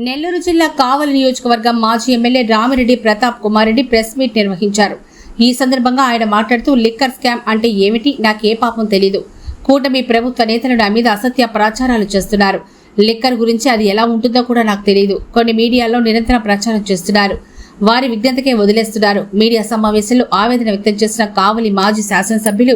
నెల్లూరు జిల్లా కావలి నియోజకవర్గం మాజీ MLA Ramireddy Pratap Kumar Reddy press meet నిర్వహించారు. ఈ సందర్భంగా ఆయన మాట్లాడుతూ లిక్కర్ స్కామ్ అంటే ఏమిటి, నాకే పాపం తెలీదు. కూటమి ప్రభుత్వ నేతలు నా మీద అసత్య ప్రచారాలు చేస్తున్నారు. లిక్కర్ గురించి అది ఎలా ఉంటుందో కూడా నాకు తెలియదు. కొన్ని మీడియాలో నిరంతరం ప్రచారం చేస్తున్నారు. వారి విజ్ఞతకే వదిలేస్తున్నారు. మీడియా సమావేశంలో ఆవేదన వ్యక్తం చేసిన కావలి మాజీ శాసనసభ్యులు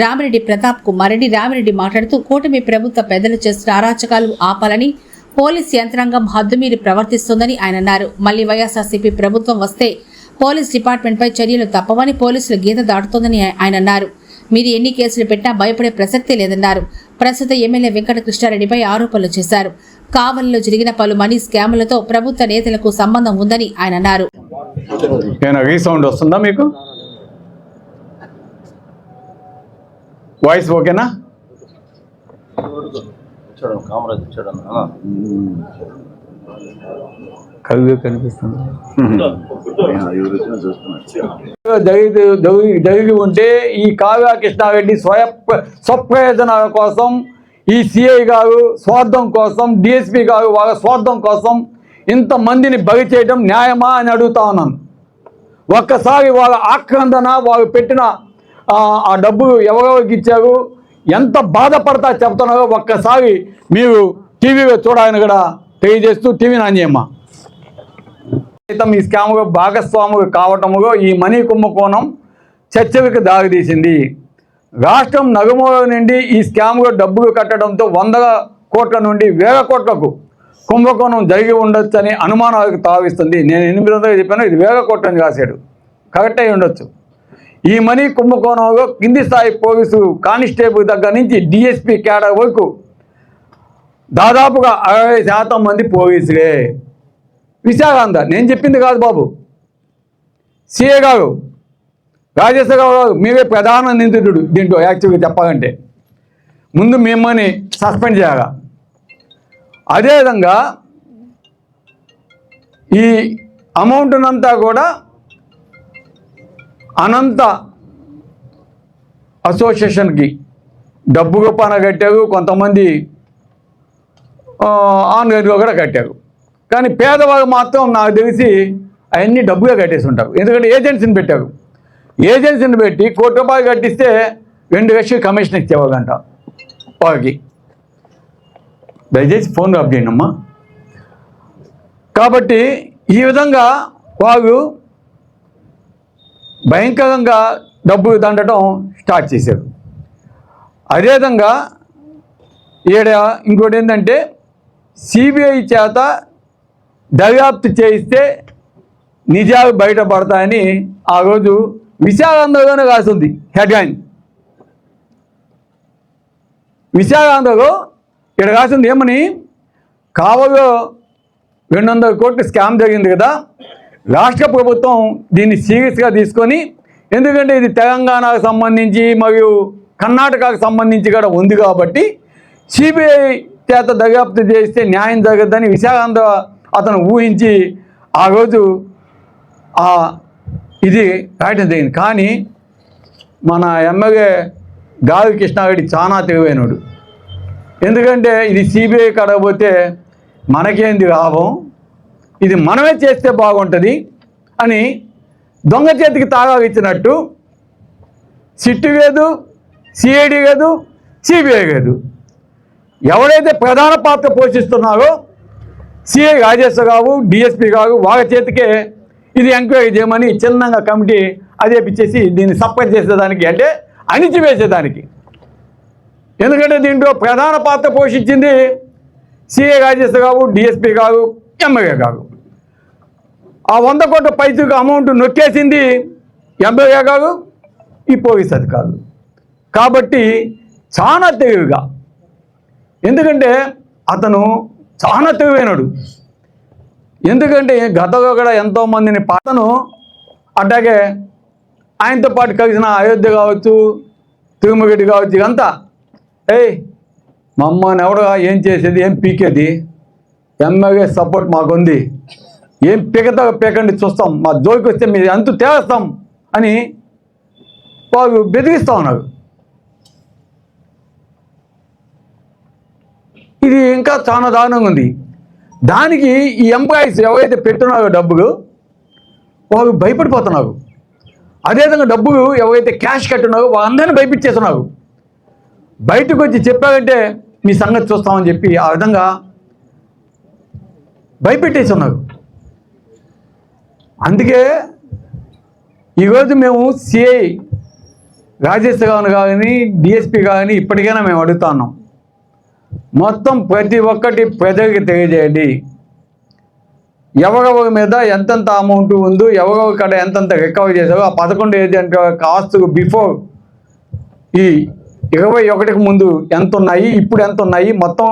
రామిరెడ్డి ప్రతాప్ కుమార్ రెడ్డి రామిరెడ్డి మాట్లాడుతూ కూటమి ప్రభుత్వ పెద్దలు చేస్తున్న అరాచకాలు ఆపాలని, పోలీస్ యంత్రాంగం హద్దుమీరి ప్రవర్తిస్తోందని ఆయన అన్నారు. మళ్లీ వైఎస్ఆర్సీపీ ప్రభుత్వం వస్తే పోలీస్ డిపార్ట్మెంట్పై చర్యలు తప్పవని, పోలీసుల గీత దాటుతోందని ఆయన అన్నారు. మీరు ఎన్ని కేసులు పెట్టినా భయపడే ప్రసక్తే లేదన్నారు. ప్రస్తుత ఎమ్మెల్యే వెంకట కృష్ణారెడ్డిపై ఆరోపణలు చేశారు. కావలిలో జరిగిన పలు మనీ స్కాములతో ప్రభుత్వ నేతలకు సంబంధం ఉందని ఆయన అన్నారు. వస్తుందా మీకు? వాయిస్ ఓకేనా? కవిగా కనిపిస్తుంది. జరిగి ఉంటే ఈ కావ్య కృష్ణారెడ్డి స్వప్రయోజనాల కోసం, ఈ సిఐ గారు స్వార్థం కోసం, డిఎస్పీ గారు వాళ్ళ స్వార్థం కోసం ఇంతమందిని బలి చేయడం న్యాయమా అని అడుగుతా ఉన్నాను. ఒక్కసారి వాళ్ళ ఆక్రందన, వాళ్ళు పెట్టిన ఆ డబ్బులు ఎవరెవరికి ఇచ్చారు, ఎంత బాధపడతా చెప్తున్నారో ఒక్కసారి మీరు టీవీలో చూడాలని కూడా తెలియజేస్తూ టీవీ నాణ్యమ్మా ఈ స్కామ్లో భాగస్వాములు కావటములో ఈ మనీ కుంభకోణం చర్చలకు దారితీసింది. రాష్ట్రం నలుమూల నుండి ఈ స్కామ్లో డబ్బులు కట్టడంతో 100 కోట్ల నుండి 1000 కోట్లకు కుంభకోణం జరిగి ఉండొచ్చని అనుమానాలకు తావిస్తుంది. నేను 800 చెప్పాను, ఇది 1000 కోట్లని రాశాడు. కరెక్ట్ అయి ఉండొచ్చు. ఈ మనీ కుంభకోణంలో కింది స్థాయి పోలీసు కానిస్టేబుల్ దగ్గర నుంచి డిఎస్పీ క్యాడర్ వరకు దాదాపుగా 60% మంది పోలీసులే. విశాఖాంత నేను చెప్పింది కాదు బాబు, సిఏ గారు, రాజేశ్వరరావు గారు, మీరే ప్రధాన నిందితుడు దీంట్లో. యాక్చువల్గా చెప్పాలంటే ముందు మిమ్మల్ని సస్పెండ్ చేయాలి. అదేవిధంగా ఈ అమౌంట్నంతా కూడా అనంత అసోసియేషన్కి డబ్బు రూపాన కట్టారు, కొంతమంది ఆన్లైన్లో కూడా కట్టారు. కానీ పేదవాళ్ళు మాత్రం నాకు తెలిసి అవన్నీ డబ్బుగా కట్టేసి ఉంటారు. ఎందుకంటే ఏజెన్సీని పెట్టారు. ఏజెన్సీని పెట్టి 1 కోటి రూపాయలు కట్టిస్తే 2 లక్షలు కమిషన్ ఇచ్చేవాళ్ళంట వాళ్ళకి. దయచేసి ఫోన్ ఆఫ్ చేయండి అమ్మా. కాబట్టి ఈ విధంగా వాళ్ళు భయంకరంగా డబ్బులు దండటం స్టార్ట్ చేశారు. అదేవిధంగా ఇంకోటి ఏంటంటే సిబిఐ చేత దర్యాప్తు చేయిస్తే నిజాలు బయటపడతాయని ఆ రోజు విశాఖాంధ్రలోనే రాసింది హెడ్లైన్. విశాఖాంధ్రలో ఇక్కడ రాసింది ఏమని, కావలో 200 కోట్ల స్కామ్ జరిగింది కదా, రాష్ట్ర ప్రభుత్వం దీన్ని సీరియస్గా తీసుకొని, ఎందుకంటే ఇది తెలంగాణకు సంబంధించి మరియు కర్ణాటకకు సంబంధించి కూడా ఉంది కాబట్టి సిబిఐ చేత దర్యాప్తు చేస్తే న్యాయం జరగద్దని విశాఖాంధ్ర అతను ఊహించి ఆ రోజు ఇది రాయటం జరిగింది. కానీ మన ఎమ్మెల్యే గాలి కృష్ణారెడ్డి చాలా తెలివైనడు. ఎందుకంటే ఇది సిబిఐ కడగపోతే మనకేంది లాభం, ఇది మనమే చేస్తే బాగుంటుంది అని దొంగ చేతికి తాళాలు ఇచ్చినట్టు సిట్టు లేదు, సిఐడి లేదు, సిబిఐ లేదు. ఎవరైతే ప్రధాన పాత్ర పోషిస్తున్నారో సిఐ రాజేశ్వరరావు, డిఎస్పీ గారు, వాళ్ళ చేతికే ఇది ఎంక్వైరీ చేయమని చిన్నగా కమిటీ అదే పిచ్చేసి దీన్ని సపోర్ట్ చేసేదానికి, అంటే అణిచివేసేదానికి. ఎందుకంటే దీంట్లో ప్రధాన పాత్ర పోషించింది సిఐ రాజేశ్వరరావు, డిఎస్పీ గారు, ఎమ్మెల్యే గారు. ఆ 100 కోట్ల పైసలకు అమౌంట్ నొక్కేసింది ఎమ్మెల్యే గారు, ఈ పోలీస్ అధికారులు. కాబట్టి చాలా తెలివిగా, ఎందుకంటే అతను చాలా తెలివైనడు. ఎందుకంటే గతంలో కూడా ఎంతోమందిని పాతను అట్లాగే ఆయనతో పాటు కలిసిన అయోధ్య కావచ్చు, తిరుమలరెడ్డి కావచ్చు, ఇదంతా మమ్మల్ని ఎవడగా ఏం చేసేది, ఏం పీకేది, ఎమ్మెల్యే సపోర్ట్ మాకుంది, ఏం పీకతా పీకండి చూస్తాం, మా జోలికి వస్తే మీరు అంతు తేస్తాం అని వాళ్ళు బెదిరిస్తూ ఉన్నారు. ఇది ఇంకా చాలా దారుణంగా ఉంది. దానికి ఈ ఎంప్లాయీస్ ఎవరైతే పెట్టున్నారో డబ్బులు వాళ్ళు భయపడిపోతున్నారు. అదేవిధంగా డబ్బులు ఎవరైతే క్యాష్ కట్టున్నారో వాళ్ళందరినీ భయపించేస్తున్నారు. బయటకు వచ్చి చెప్పారంటే మీ సంగతి చూస్తామని చెప్పి ఆ విధంగా భయపెట్టేసి ఉన్నారు. అందుకే ఈరోజు మేము సిఐ రాజేష్ గారిని కానీ డిఎస్పీ కానీ ఇప్పటికైనా మేము అడుగుతా ఉన్నాం, మొత్తం ప్రతి ఒక్కటి ప్రజలకి తెలియజేయండి. ఎవరెవరి మీద ఎంతెంత అమౌంట్ ఉందో, ఎవరెవరి కాడ ఎంతెంత రికవర్ చేశారో, ఆ 11 ఏజెంట్ ఆస్తులు బిఫోర్ ఈ 21కి ముందు ఎంత ఉన్నాయి, ఇప్పుడు ఎంత ఉన్నాయి, మొత్తం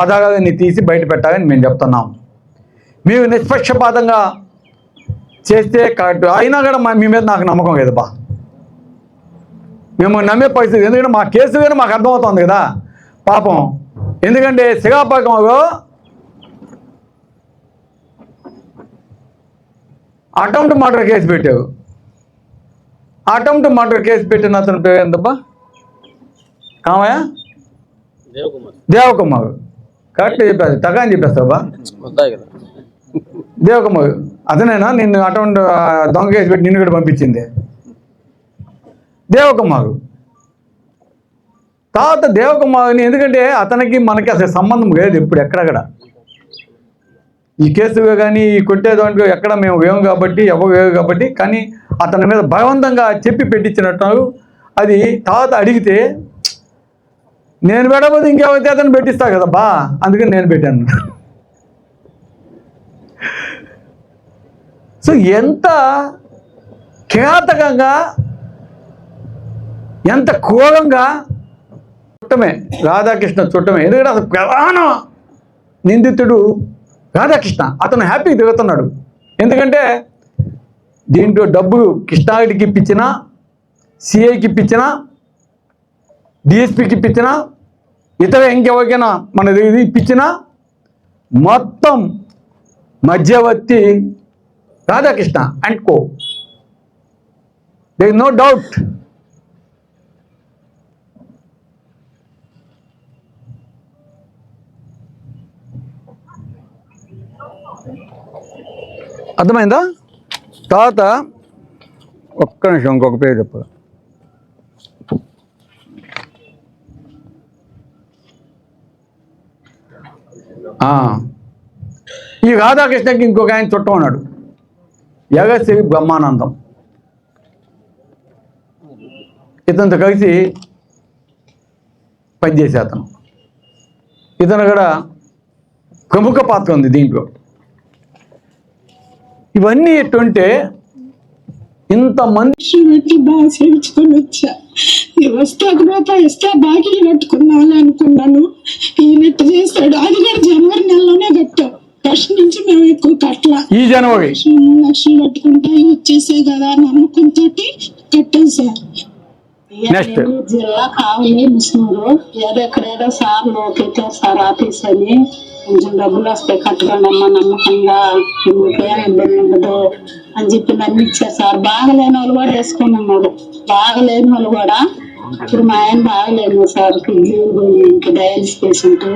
ఆధారాలన్నీ తీసి బయట పెట్టాలని మేము చెప్తున్నాం. మీరు నిష్పక్షపాతంగా చేస్తే కరెక్ట్. అయినా కూడా మీ మీద నాకు నమ్మకం లేదు బా, మేము నమ్మే పరిస్థితి. ఎందుకంటే మా కేసు కానీ మాకు అర్థమవుతుంది కదా పాపం. ఎందుకంటే శ్రీకాకుళంలో అటెంప్ట్ మర్డర్ కేసు పెట్టావు. అటెంప్ట్ మర్డర్ కేసు పెట్టిన అతని పేరు ఎంతబ్బా? కామయ్య దేవకుమార్. కరెక్ట్ చెప్పేది, తగ్గ అని చెప్పేస్తావు బా. దేవకుమార్ అతనేనా నిన్ను అటెంప్ట్ దొంగ కేసు పెట్టి నిన్ను కూడా పంపించింది? దేవకుమార్. తర్వాత దేవకుమార్ని, ఎందుకంటే అతనికి మనకి అసలు సంబంధం లేదు ఇప్పుడు ఎక్కడెక్కడ. ఈ కేసుగా కానీ ఈ కొట్టే దాంట్లో ఎక్కడ మేము వేము కాబట్టి ఎవరు వేవు కాబట్టి, కానీ అతని మీద బలవంతంగా చెప్పి పెట్టించినట్టు. అది తర్వాత అడిగితే నేను పెట్టకపోతే ఇంకెవరైతే అతను పెట్టిస్తా కదా బా, అందుకని నేను పెట్టాను. సో ఎంత కిరాతకంగా, ఎంత క్రూరంగా. చుట్టమే రాధాకృష్ణ, చుట్టమే. ఎందుకంటే అసలు ప్రధాన నిందితుడు రాధాకృష్ణ. అతను హ్యాపీగా తిరుగుతున్నాడు. ఎందుకంటే దీంట్లో డబ్బులు కృష్ణారెడ్డికి ఇప్పించినా, సిఐకి ఇప్పించినా, డిఎస్పీకి ఇప్పించినా, ఇతర ఇంకెవరికైనా మన ఇది ఇప్పించినా మొత్తం మధ్యవర్తి Radhakrishna and co. There is no doubt. అర్థమైందా? తర్వాత ఒక్క నిమిషం ఇంకొక పేరు చెప్పు. ఈ రాధాకృష్ణకి ఇంకొక ఆయన చుట్టం ఉన్నాడు, యగశ్రీ బ్రహ్మానందం. ఇతనితో కలిసి పనిచేసే అతను. ఇతను కూడా ప్రముఖ పాత్ర ఉంది దీంట్లో. ఇవన్నీ ఎట్టుంటే ఇంతమంది బాగా చేయించుకొని వచ్చా. వస్తాకు రూపాయి ఇస్తే బాకీ కట్టుకున్నాను అనుకున్నాను. ఈయనట్టు చేస్తాడు. అది కూడా జనవరి నెలలోనే కట్టాం. ఫస్ట్ నుంచి మేము ఎక్కువ కట్టలా. ఈ జనవరి లక్షలు కట్టుకుంటా వచ్చేసే కదా నమ్మకంతో కట్టాం సార్. నెక్స్ట్ జిల్లా కావాలి ముస్లింలు ఎక్కడేదో సార్ పెట్టారు సార్ ఆఫీస్ అని, కొంచెం డబ్బులు వస్తాయి కట్టుకోండి అమ్మ నమ్మకంగా, ఏం ఇబ్బంది ఉండదు అని చెప్పి నన్ను ఇచ్చారు సార్. బాగలేని వాళ్ళు కూడా వేసుకొని ఉన్నారు. బాగలేని వాళ్ళు కూడా. ఇప్పుడు మా ఆయన బాగలేను సార్, కిడ్నీ డయాలిసిస్ పేషెంట్.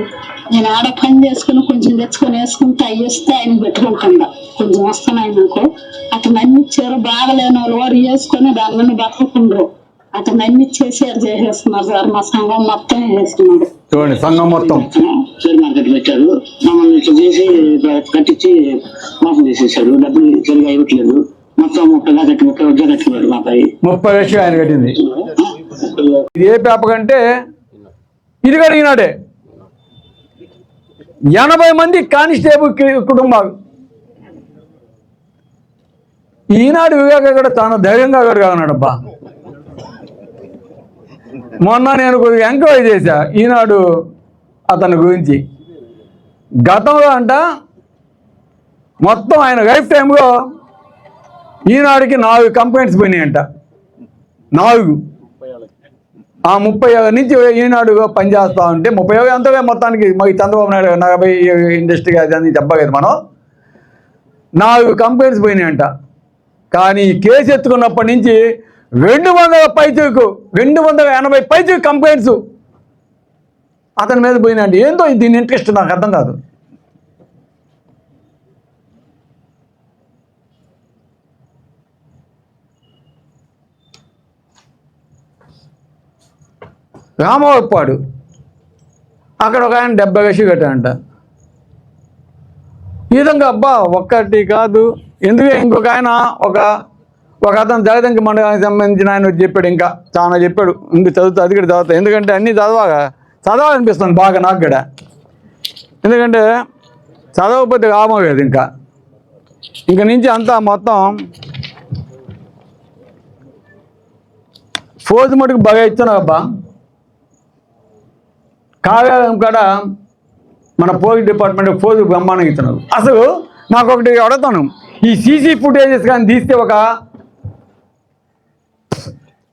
నేను ఆడ పని చేసుకుని కొంచెం తెచ్చుకొని వేసుకుంటే అవి వస్తే ఆయన పెట్టుకుంటుందా కొంచెం వస్తున్నాయి నాకు. అతను అన్ని ఇచ్చారు. బాగలేని వాళ్ళు కూడా వేసుకొని దాని మీద బతుకుండ్రు. అతను అన్ని చేసేస్తున్నారు సార్. మా సంఘం మొత్తం వేస్తున్నారు. చూడండి, సంఘం మొత్తం షేర్ మార్కెట్ పెట్టారు. మమ్మల్ని ఇట్లా చేసి కట్టించి మోసం చేసేసాడు. డబ్బులు సరిగా ఇవ్వట్లేదు. మొత్తం 30 కట్టుకున్నాడు మాపై. 30 లక్షలు ఆయన కట్టింది. ఇది ఏ పేపర్ అంటే ఇది కూడా ఈనాడే. 80 మంది కానిస్టేబుల్ కుటుంబాలు. ఈనాడు వివేక కూడా చాలా ధైర్యంగా ఉన్నాడబ్బా. మొన్న నేను కొద్దిగా ఎంక్వైరీ చేశా ఈనాడు అతని గురించి. గతంలో అంట మొత్తం ఆయన లైఫ్ టైంలో ఈనాడుకి 4 కంప్లైంట్స్ పోయినాయంట. 4. ఆ 30 నుంచి ఈనాడు పనిచేస్తూ ఉంటే 30 అంతగా మొత్తానికి మరి చంద్రబాబు నాయుడు 40 ఇండస్ట్రీ అది చెప్పలేదు మనం. 4 కంప్లైంట్స్ పోయినాయంట. కానీ కేసు ఎత్తుకున్నప్పటి నుంచి 200 పైచీకు 280 పైచీకు కంప్లైంట్స్ అతని మీద పోయినాయండి. ఏందో దీని ఇంట్రెస్ట్ నాకు అర్థం కాదు. రామవరపాడు అక్కడ ఒక ఆయన 70 లక్షలు కట్టాడంట. ఈ విధంగా అబ్బా ఒక్కటి కాదు, ఎందుకే ఇంకొక ఆయన ఒక అతను జగదంకి మండలానికి సంబంధించిన ఆయన వచ్చి చెప్పాడు, ఇంకా చాలా చెప్పాడు. ఇంక చదువుతా, అది కూడా చదువుతా, ఎందుకంటే అన్నీ చదవాలనిపిస్తుంది బాగా నాకు కూడా. ఎందుకంటే చదవకపోతే కామలేదు ఇంక నుంచి అంతా మొత్తం ఫోజు మటుకు బాగా ఇచ్చాను అబ్బా. కావ్యం కాడ మన పోలీస్ డిపార్ట్మెంట్ ఫోజు బ్రహ్మాండంగా ఇస్తున్నారు. అసలు నాకు ఒకటి అడుగుతాను, ఈ సీసీ ఫుటేజెస్ కానీ తీస్తే ఒక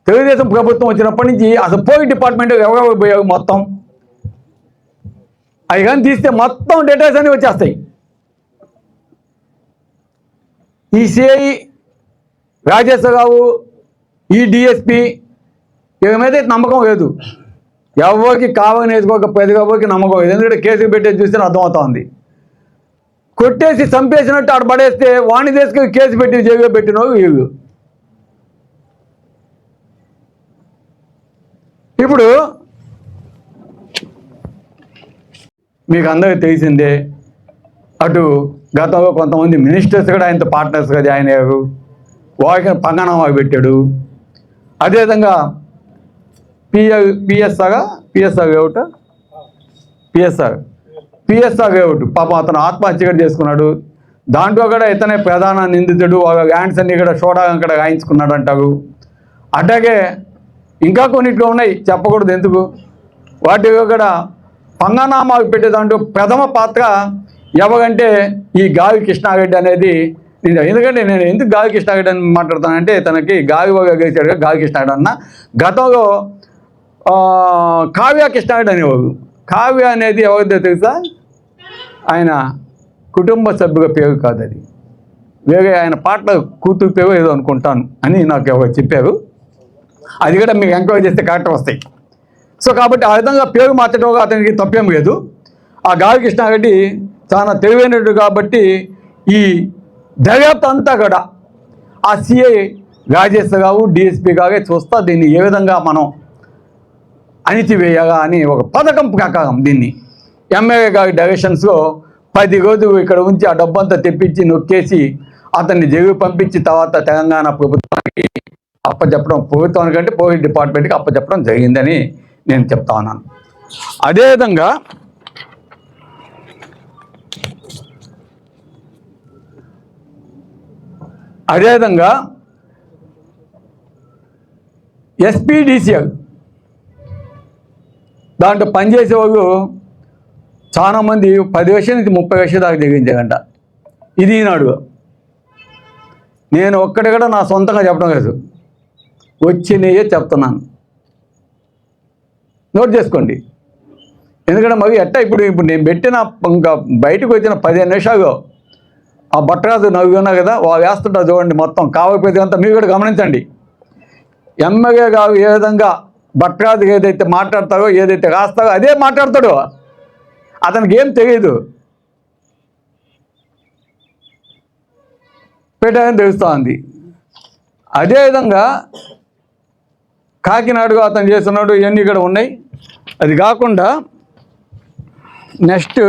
తెలుగుదేశం ప్రభుత్వం వచ్చినప్పటి నుంచి అసలు పోలీస్ డిపార్ట్మెంట్ ఎవరెవరు పోయావు మొత్తం అవి కానీ తీస్తే మొత్తం డీటెయిల్స్ అన్నీ వచ్చేస్తాయి. ఈ సిఐ రాజేశ్వరరావు, ఈ డిఎస్పి ఇవి మీద నమ్మకం లేదు. ఎవరికి కావాలని వేసుకోక ప్రతి ఎవరికి నమ్మకం లేదు. ఎందుకంటే కేసులు పెట్టేది చూస్తే అర్థమవుతా ఉంది. కొట్టేసి చంపేసినట్టు ఆడ పడేస్తే వాణి తీసుకుని కేసు పెట్టి జైల్లో పెట్టిన వీళ్ళు. ఇప్పుడు మీకు అందరికీ తెలిసిందే, అటు గతంలో కొంతమంది మినిస్టర్స్ కూడా ఆయనతో పార్ట్నర్స్గా జాయిన్ అయ్యారు. వారికి పంగనామాకు పెట్టాడు. అదేవిధంగా పిఎస్ఆర్ లేఅవుట్ పాపం అతను ఆత్మహత్య కూడా చేసుకున్నాడు. దాంట్లో కూడా ఇతనే ప్రధాన నిందితుడు. ల్యాండ్స్ అన్ని కూడా షోడాగా కూడా రాయించుకున్నాడు అంటారు. అట్లాగే ఇంకా కొన్నిట్లో ఉన్నాయి, చెప్పకూడదు ఎందుకు. వాటిలో కూడా పంగనామాకు పెట్టే దాంట్లో ప్రథమ పాత్ర ఎవరంటే ఈ గావి కృష్ణారెడ్డి అనేది. ఎందుకంటే నేను ఎందుకు గావి కృష్ణారెడ్డి అని మాట్లాడతానంటే, తనకి గావి వల్ల గెలిచాడుగా గావి కృష్ణారెడ్డి అన్న. గతంలో కావ్య కృష్ణారెడ్డి అనేవారు. కావ్య అనేది ఎవరిదో తెలుసా? ఆయన కుటుంబ సభ్యుల పేరు కాదు, అది వేరే ఆయన పార్ట్నర్ కూతురు పేరు ఏదో అనుకుంటాను అని నాకు ఎవరు చెప్పారు. అది కూడా మీకు ఎంక్వైరీ చేస్తే కరెక్ట్ వస్తాయి. సో కాబట్టి ఆ విధంగా పేరు మార్చడం అతనికి తప్పేం లేదు. ఆ గావి కృష్ణారెడ్డి చాలా తెలివైనడు కాబట్టి ఈ దర్యాప్తు అంతా కూడా ఆ సిఐ రాజేశ్వరరావు డిఎస్పీ గారే చూస్తా దీన్ని ఏ విధంగా మనం అణిచివేయగా అని ఒక పథకం ప్రకారం దీన్ని ఎమ్మెల్యే గారి డైరెక్షన్స్లో 10 రోజులు ఇక్కడ ఉంచి ఆ డబ్బంతా తెప్పించి నొక్కేసి అతన్ని జైలు పంపించి తర్వాత తెలంగాణ ప్రభుత్వానికి అప్పచెప్పడం, ప్రభుత్వానికంటే పోలీస్ డిపార్ట్మెంట్కి అప్పచెప్పడం జరిగిందని నేను చెప్తా ఉన్నాను. అదేవిధంగా ఎస్పీడీసీఎల్ దాంట్లో పనిచేసే వాళ్ళు చాలామంది 10 లక్షల నుంచి 30 లక్షల దాకా తెగించారంట. ఇది ఈనాడు. నేను ఒక్కటి కూడా నా సొంతంగా చెప్పడం లేదు, వచ్చినయే చెప్తున్నాను, నోట్ చేసుకోండి. ఎందుకంటే మరి ఇప్పుడు నేను పెట్టిన ఇంకా బయటకు వచ్చిన 15 నిమిషాలు ఆ బట్టరాజు నవ్వు ఉన్నా కదా, వాళ్ళు వేస్తుంటారు చూడండి, మొత్తం కావకపోతే అంతా మీరు కూడా గమనించండి. ఎమ్మెల్యే గారు ఏ విధంగా బట్టరాజు ఏదైతే మాట్లాడతారో, ఏదైతే రాస్తారో అదే మాట్లాడతాడో. అతనికి ఏం తెలియదు, పెట్టాలని తెలుస్తూ ఉంది. అదేవిధంగా కాకినాడలో అతను చేస్తున్నాడు, ఇవన్నీ కూడా ఉన్నాయి. అది కాకుండా నెక్స్ట్